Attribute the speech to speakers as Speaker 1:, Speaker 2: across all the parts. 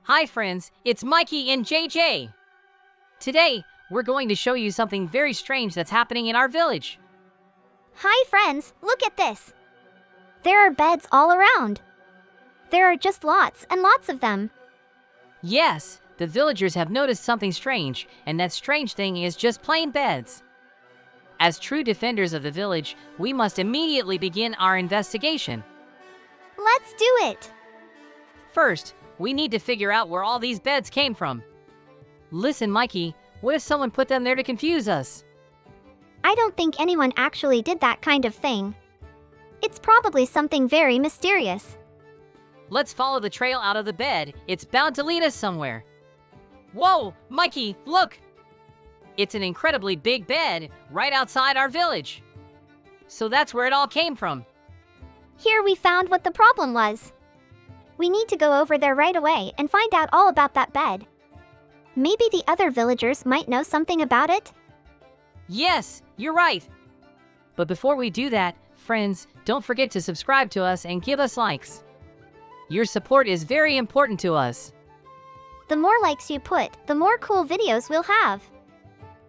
Speaker 1: Hi friends, it's Mikey and JJ. Today, we're going to show you something very strange that's happening in our village.
Speaker 2: Hi friends, look at this. There are beds all around. There are just lots and lots of them.
Speaker 1: Yes, the villagers have noticed something strange, and that strange thing is just plain beds. As true defenders of the village, we must immediately begin our investigation.
Speaker 2: Let's do it.
Speaker 1: First, we need to figure out where all these beds came from. Listen, Mikey, what if someone put them there to confuse us?
Speaker 2: I don't think anyone actually did that kind of thing. It's probably something very mysterious.
Speaker 1: Let's follow the trail out of the bed. It's bound to lead us somewhere. Whoa, Mikey, look! It's an incredibly big bed right outside our village. So that's where it all came from.
Speaker 2: Here we found what the problem was. We need to go over there right away and find out all about that bed. Maybe the other villagers might know something about it?
Speaker 1: Yes, you're right. But before we do that, friends, don't forget to subscribe to us and give us likes. Your support is very important to us.
Speaker 2: The more likes you put, the more cool videos we'll have.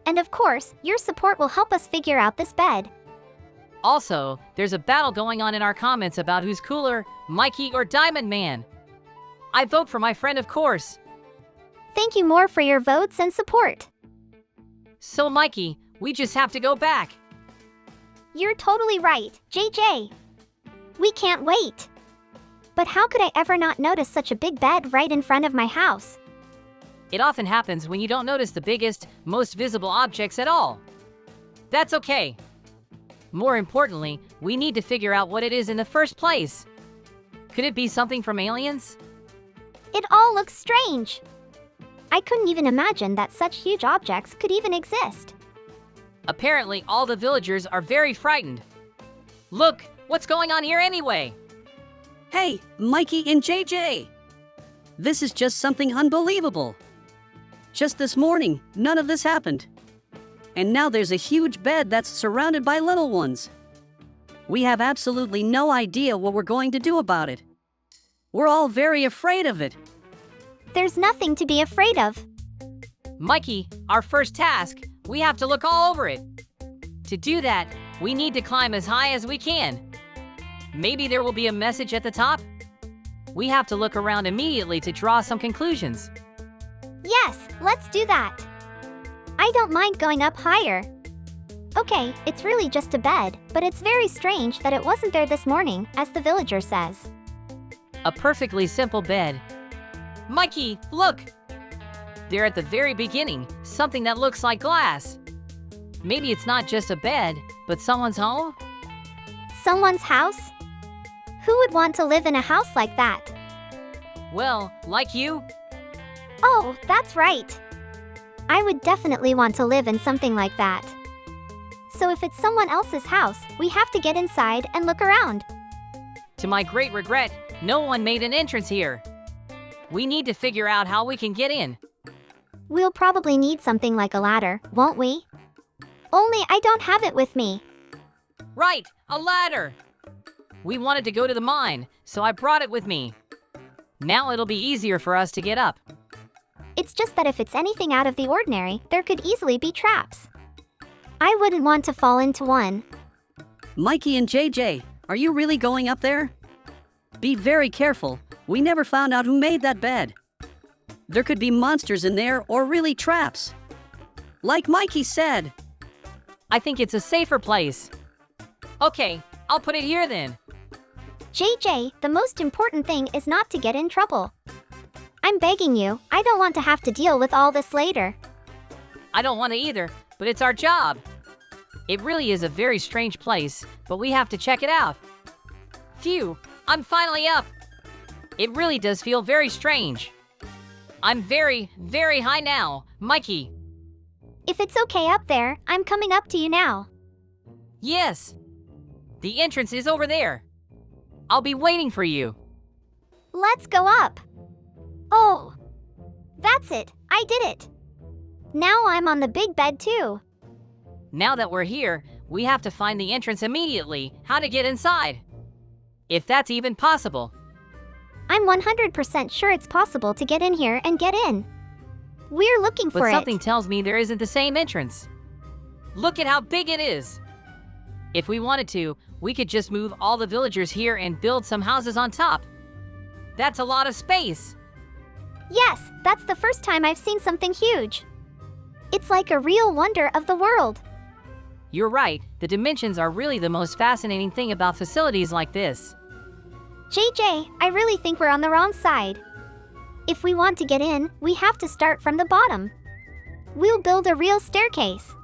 Speaker 2: And of course, your support will help us figure out this bed.
Speaker 1: Also, there's a battle going on in our comments about who's cooler, Mikey or Diamond Man. I vote for my friend, of course.
Speaker 2: Thank you more for your votes and support.
Speaker 1: So Mikey, we just have to go back.
Speaker 2: You're totally right, JJ. We can't wait. But how could I ever not notice such a big bed right in front of my house?
Speaker 1: It often happens when you don't notice the biggest, most visible objects at all. That's okay. More importantly, we need to figure out what it is in the first place. Could it be something from aliens?
Speaker 2: It all looks strange. I couldn't even imagine that such huge objects could even exist.
Speaker 1: Apparently, all the villagers are very frightened. Look, what's going on here anyway?
Speaker 3: Hey, Mikey and JJ! This is just something unbelievable. Just this morning, none of this happened. And now there's a huge bed that's surrounded by little ones. We have absolutely no idea what we're going to do about it. We're all very afraid of it.
Speaker 2: There's nothing to be afraid of.
Speaker 1: Mikey, our first task, we have to look all over it. To do that, we need to climb as high as we can. Maybe there will be a message at the top? We have to look around immediately to draw some conclusions.
Speaker 2: Yes, let's do that. I don't mind going up higher. Okay, it's really just a bed, but it's very strange that it wasn't there this morning, as the villager says.
Speaker 1: A perfectly simple bed. Mikey, look! There at the very beginning, something that looks like glass. Maybe it's not just a bed, but someone's home?
Speaker 2: Someone's house? Who would want to live in a house like that?
Speaker 1: Well, like you?
Speaker 2: Oh, that's right. I would definitely want to live in something like that. So if it's someone else's house, we have to get inside and look around.
Speaker 1: To my great regret, no one made an entrance here. We need to figure out how we can get in.
Speaker 2: We'll probably need something like a ladder, won't we? Only I don't have it with me.
Speaker 1: Right, a ladder! We wanted to go to the mine, so I brought it with me. Now it'll be easier for us to get up.
Speaker 2: It's just that if it's anything out of the ordinary, there could easily be traps. I wouldn't want to fall into one.
Speaker 3: Mikey and JJ, are you really going up there? Be very careful. We never found out who made that bed. There could be monsters in there or really traps. Like Mikey said.
Speaker 1: I think it's a safer place. Okay, I'll put it here then.
Speaker 2: JJ, the most important thing is not to get in trouble. I'm begging you, I don't want to have to deal with all this later.
Speaker 1: I don't want to either, but it's our job. It really is a very strange place, but we have to check it out. Phew, I'm finally up. It really does feel very strange. I'm very, very high now, Mikey.
Speaker 2: If it's okay up there, I'm coming up to you now.
Speaker 1: Yes. The entrance is over there. I'll be waiting for you.
Speaker 2: Let's go up. Oh, that's it. I did it. Now I'm on the big bed too.
Speaker 1: Now that we're here, we have to find the entrance immediately, how to get inside. If that's even possible.
Speaker 2: I'm 100% sure it's possible to get in here and get in. We're looking for
Speaker 1: But
Speaker 2: it.
Speaker 1: something tells me there isn't the same entrance. Look at how big it is. If we wanted to, we could just move all the villagers here and build some houses on top. That's a lot of space.
Speaker 2: Yes, that's the first time I've seen something huge. It's like a real wonder of the world.
Speaker 1: You're right, the dimensions are really the most fascinating thing about facilities like this.
Speaker 2: JJ, I really think we're on the wrong side. If we want to get in, we have to start from the bottom. We'll build a real staircase.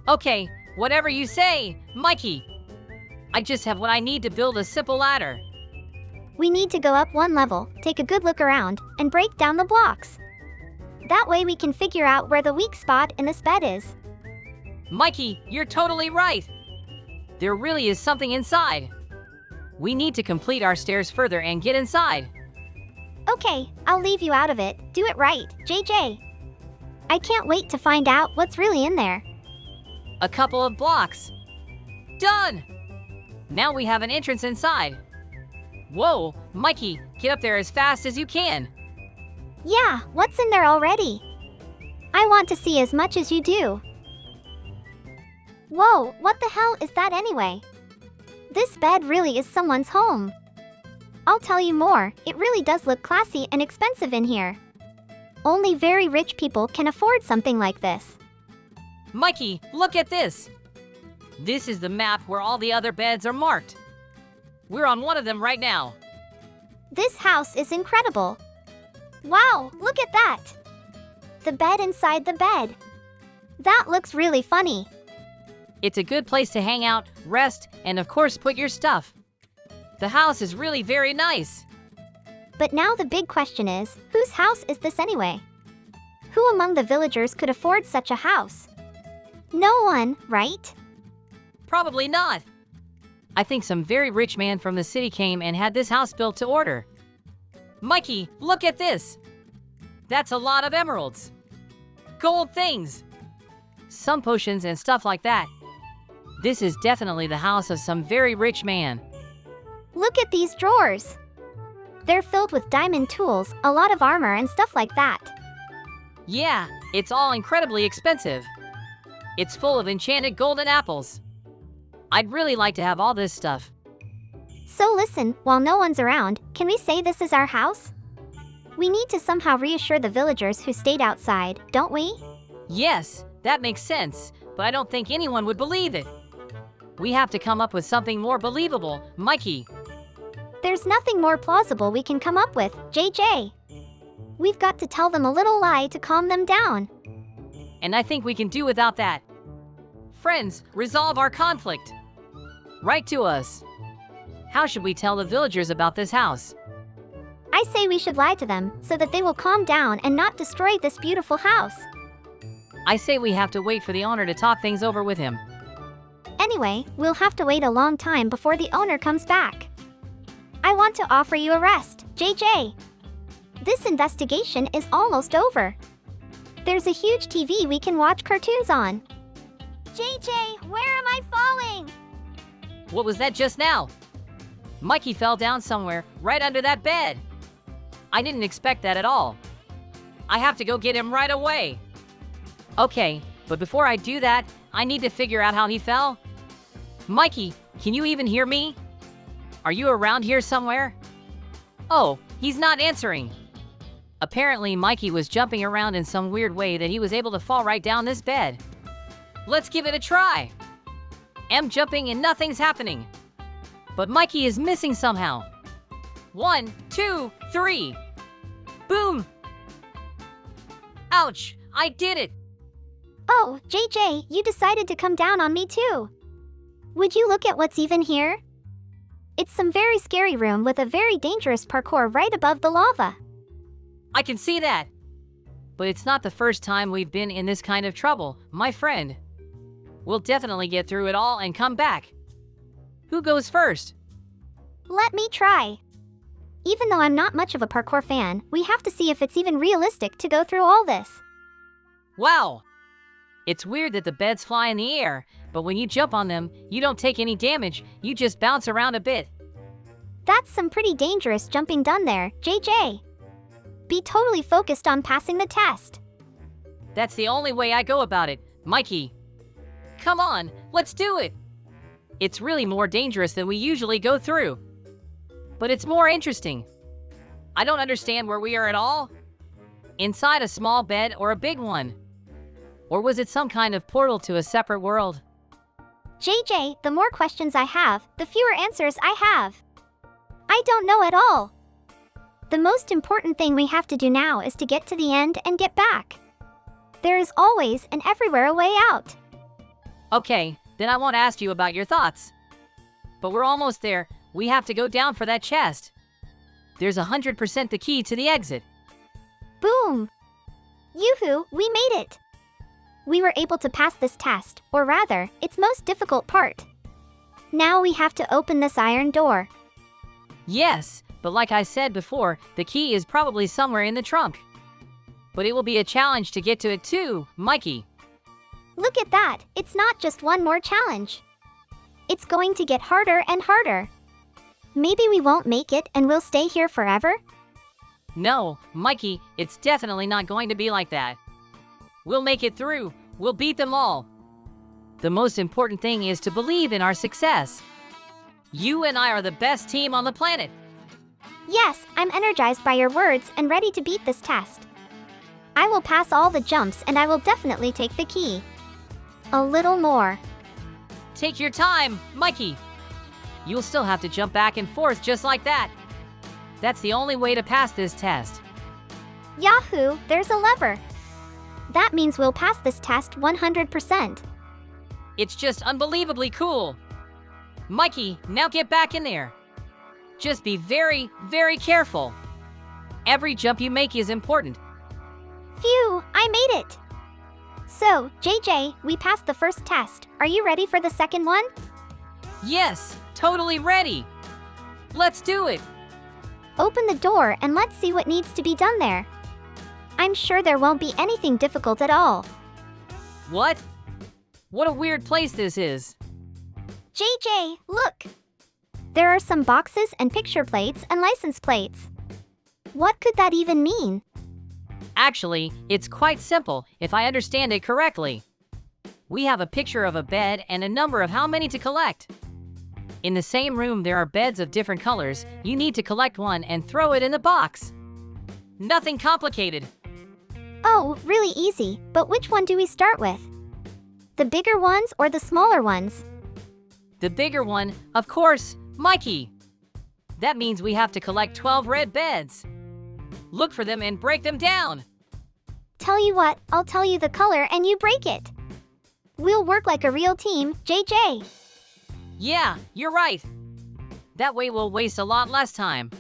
Speaker 1: Okay, whatever you say, Mikey. I just have what I need to build a simple ladder.
Speaker 2: We need to go up one level, take a good look around, and break down the blocks. That way we can figure out where the weak spot in this bed is.
Speaker 1: Mikey, you're totally right. There really is something inside. We need to complete our stairs further and get inside.
Speaker 2: Okay, I'll leave you out of it. Do it right, JJ. I can't wait to find out what's really in there.
Speaker 1: A couple of blocks. Done! Now we have an entrance inside. Whoa, Mikey, get up there as fast as you can.
Speaker 2: Yeah, what's in there already? I want to see as much as you do. Whoa, what the hell is that anyway? This bed really is someone's home. I'll tell you more, it really does look classy and expensive in here. Only very rich people can afford something like this.
Speaker 1: Mikey, look at this. This is the map where all the other beds are marked. We're on one of them right now.
Speaker 2: This house is incredible. Wow, look at that! The bed inside the bed. That looks really funny.
Speaker 1: It's a good place to hang out, rest, and of course put your stuff. The house is really very nice.
Speaker 2: But now the big question is, whose house is this anyway? Who among the villagers could afford such a house? No one, right?
Speaker 1: Probably not. I think some very rich man from the city came and had this house built to order. Mikey, look at this. That's a lot of emeralds. Gold things. Some potions and stuff like that. This is definitely the house of some very rich man.
Speaker 2: Look at these drawers. They're filled with diamond tools, a lot of armor and stuff like that.
Speaker 1: Yeah, it's all incredibly expensive. It's full of enchanted golden apples. I'd really like to have all this stuff.
Speaker 2: So listen, while no one's around, can we say this is our house? We need to somehow reassure the villagers who stayed outside, don't we?
Speaker 1: Yes, that makes sense, but I don't think anyone would believe it. We have to come up with something more believable, Mikey.
Speaker 2: There's nothing more plausible we can come up with, JJ. We've got to tell them a little lie to calm them down.
Speaker 1: And I think we can do without that. Friends, resolve our conflict. Write to us. How should we tell the villagers about this house?
Speaker 2: I say we should lie to them, so that they will calm down and not destroy this beautiful house.
Speaker 1: I say we have to wait for the owner to talk things over with him.
Speaker 2: Anyway, we'll have to wait a long time before the owner comes back. I want to offer you a rest, JJ. This investigation is almost over. There's a huge TV we can watch cartoons on. JJ, where am I falling?
Speaker 1: What was that just now? Mikey fell down somewhere, right under that bed. I didn't expect that at all. I have to go get him right away. Okay, but before I do that, I need to figure out how he fell. Mikey, can you even hear me? Are you around here somewhere? Oh, he's not answering. Apparently, Mikey was jumping around in some weird way that he was able to fall right down this bed. Let's give it a try. I'm jumping and nothing's happening. But Mikey is missing somehow. 1, 2, 3. Boom! Ouch! I did it!
Speaker 2: Oh, JJ, you decided to come down on me too. Would you look at what's even here? It's some very scary room with a very dangerous parkour right above the lava.
Speaker 1: I can see that. But it's not the first time we've been in this kind of trouble, my friend. We'll definitely get through it all and come back. Who goes first?
Speaker 2: Let me try. Even though I'm not much of a parkour fan, we have to see if it's even realistic to go through all this.
Speaker 1: Wow! It's weird that the beds fly in the air, but when you jump on them, you don't take any damage, you just bounce around a bit.
Speaker 2: That's some pretty dangerous jumping done there, JJ. Be totally focused on passing the test.
Speaker 1: That's the only way I go about it, Mikey. Come on, let's do it. It's really more dangerous than we usually go through. But it's more interesting. I don't understand where we are at all. Inside a small bed or a big one? Or was it some kind of portal to a separate world?
Speaker 2: JJ, the more questions I have, the fewer answers I have. I don't know at all. The most important thing we have to do now is to get to the end and get back. There is always and everywhere a way out.
Speaker 1: Okay, then I won't ask you about your thoughts. But we're almost there. We have to go down for that chest. There's 100% the key to the exit.
Speaker 2: Boom! Yoo-hoo, we made it! We were able to pass this test, or rather, its most difficult part. Now we have to open this iron door.
Speaker 1: Yes, but like I said before, the key is probably somewhere in the trunk. But it will be a challenge to get to it too, Mikey.
Speaker 2: Look at that, it's not just one more challenge. It's going to get harder and harder. Maybe we won't make it and we'll stay here forever?
Speaker 1: No, Mikey, it's definitely not going to be like that. We'll make it through. We'll beat them all. The most important thing is to believe in our success. You and I are the best team on the planet.
Speaker 2: Yes, I'm energized by your words and ready to beat this test. I will pass all the jumps and I will definitely take the key. A little more.
Speaker 1: Take your time, Mikey. You'll still have to jump back and forth just like that. That's the only way to pass this test.
Speaker 2: Yahoo, there's a lever. That means we'll pass this test 100%.
Speaker 1: It's just unbelievably cool. Mikey, now get back in there. Just be very, very careful. Every jump you make is important.
Speaker 2: Phew, I made it. So, JJ, we passed the first test. Are you ready for the second one?
Speaker 1: Yes, totally ready. Let's do it.
Speaker 2: Open the door and let's see what needs to be done there. I'm sure there won't be anything difficult at all.
Speaker 1: What? What a weird place this is.
Speaker 2: JJ, look! There are some boxes and picture plates and license plates. What could that even mean?
Speaker 1: Actually, it's quite simple if I understand it correctly. We have a picture of a bed and a number of how many to collect. In the same room there are beds of different colors. You need to collect one and throw it in the box. Nothing complicated.
Speaker 2: Oh, really easy, but which one do we start with? The bigger ones or the smaller ones?
Speaker 1: The bigger one, of course, Mikey. That means we have to collect 12 red beds. Look for them and break them down.
Speaker 2: Tell you what, I'll tell you the color and you break it. We'll work like a real team, JJ.
Speaker 1: Yeah, you're right. That way we'll waste a lot less time.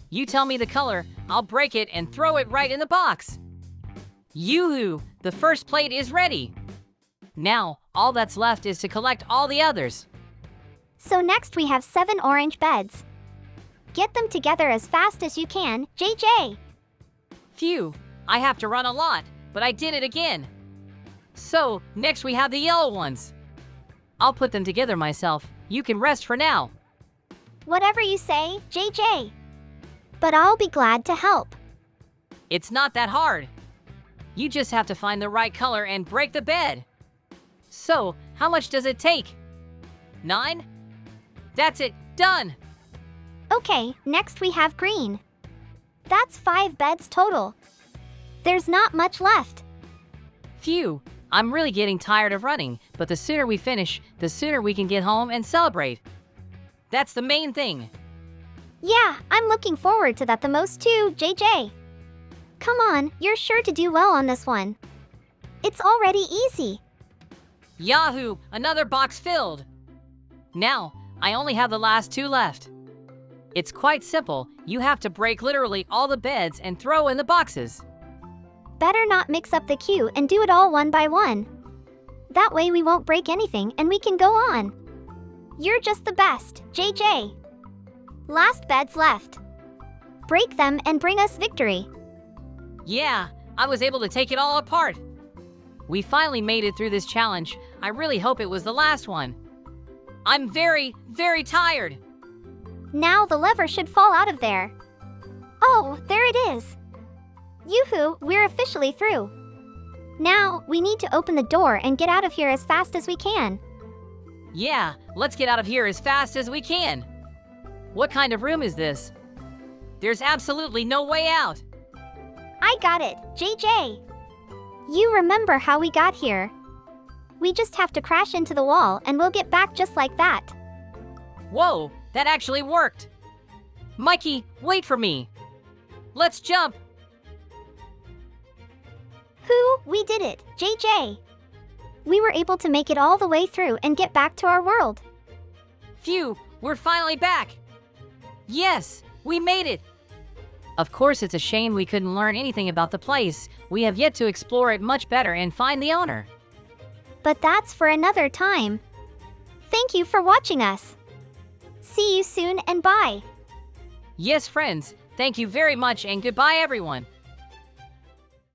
Speaker 1: You tell me the color, I'll break it and throw it right in the box. Yoo-hoo, the first plate is ready. Now, all that's left is to collect all the others.
Speaker 2: So next we have 7 orange beds. Get them together as fast as you can, JJ.
Speaker 1: Phew, I have to run a lot, but I did it again. So, next we have the yellow ones. I'll put them together myself. You can rest for now.
Speaker 2: Whatever you say, JJ. But I'll be glad to help.
Speaker 1: It's not that hard. You just have to find the right color and break the bed. So, how much does it take? 9? That's it, done.
Speaker 2: Okay, next we have green. That's 5 beds total. There's not much left.
Speaker 1: Phew, I'm really getting tired of running, but the sooner we finish, the sooner we can get home and celebrate. That's the main thing.
Speaker 2: Yeah, I'm looking forward to that the most too, JJ. Come on, you're sure to do well on this one. It's already easy.
Speaker 1: Yahoo, another box filled. Now, I only have the last 2 left. It's quite simple. You have to break literally all the beds and throw in the boxes.
Speaker 2: Better not mix up the queue and do it all one by one. That way we won't break anything and we can go on. You're just the best, JJ. Last beds left. Break them and bring us victory.
Speaker 1: Yeah, I was able to take it all apart. We finally made it through this challenge. I really hope it was the last one. I'm very, very tired.
Speaker 2: Now the lever should fall out of there. Oh, there it is. Yoo-hoo, we're officially through. Now, we need to open the door and get out of here as fast as we can.
Speaker 1: Yeah, let's get out of here as fast as we can. What kind of room is this? There's absolutely no way out.
Speaker 2: I got it, JJ. You remember how we got here. We just have to crash into the wall and we'll get back just like that.
Speaker 1: Whoa, that actually worked. Mikey, wait for me. Let's jump.
Speaker 2: We did it, JJ. We were able to make it all the way through and get back to our world.
Speaker 1: Phew, we're finally back. Yes, we made it. Of course, it's a shame we couldn't learn anything about the place. We have yet to explore it much better and find the owner.
Speaker 2: But that's for another time. Thank you for watching us. See you soon and bye.
Speaker 1: Yes, friends, thank you very much and goodbye, everyone.